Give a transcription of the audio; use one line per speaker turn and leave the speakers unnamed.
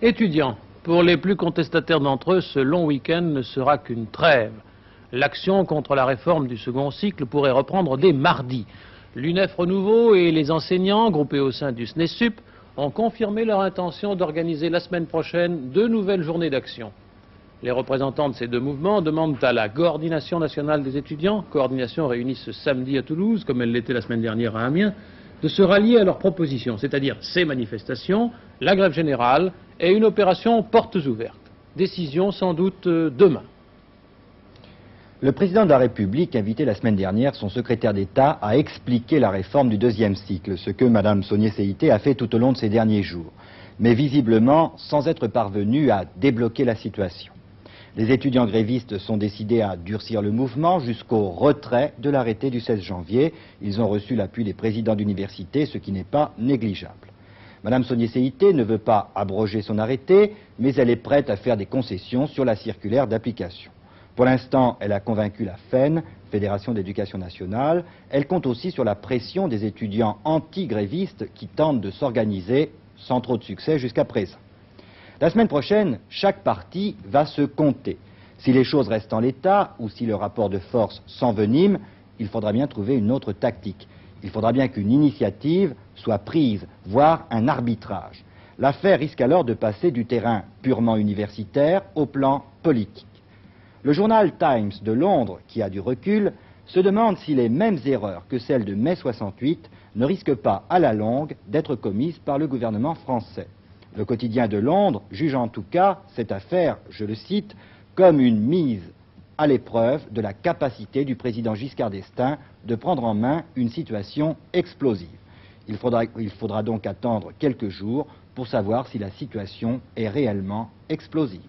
Étudiants, pour les plus contestataires d'entre eux, ce long week-end ne sera qu'une trêve. L'action contre la réforme du second cycle pourrait reprendre dès mardi. L'UNEF Renouveau et les enseignants, groupés au sein du SNESUP, ont confirmé leur intention d'organiser la semaine prochaine 2 nouvelles journées d'action. Les représentants de ces 2 mouvements demandent à la Coordination nationale des étudiants, coordination réunie ce samedi à Toulouse, comme elle l'était la semaine dernière à Amiens, de se rallier à leurs propositions, c'est-à-dire ces manifestations, la grève générale et une opération portes ouvertes. Décision sans doute demain.
Le président de la République invitait la semaine dernière son secrétaire d'État à expliquer la réforme du 2e cycle, ce que Mme Saunier-Seïté a fait tout au long de ces derniers jours, mais visiblement sans être parvenu à débloquer la situation. Les étudiants grévistes sont décidés à durcir le mouvement jusqu'au retrait de l'arrêté du 16 janvier. Ils ont reçu l'appui des présidents d'université, ce qui n'est pas négligeable. Mme Saunier-Seïté ne veut pas abroger son arrêté, mais elle est prête à faire des concessions sur la circulaire d'application. Pour l'instant, elle a convaincu la FEN, Fédération d'éducation nationale. Elle compte aussi sur la pression des étudiants anti-grévistes qui tentent de s'organiser sans trop de succès jusqu'à présent. La semaine prochaine, chaque parti va se compter. Si les choses restent en l'état ou si le rapport de force s'envenime, il faudra bien trouver une autre tactique. Il faudra bien qu'une initiative soit prise, voire un arbitrage. L'affaire risque alors de passer du terrain purement universitaire au plan politique. Le journal Times de Londres, qui a du recul, se demande si les mêmes erreurs que celles de mai 68 ne risquent pas, à la longue, d'être commises par le gouvernement français. Le quotidien de Londres juge en tout cas cette affaire, je le cite, comme une mise à l'épreuve de la capacité du président Giscard d'Estaing de prendre en main une situation explosive. Il faudra donc attendre quelques jours pour savoir si la situation est réellement explosive.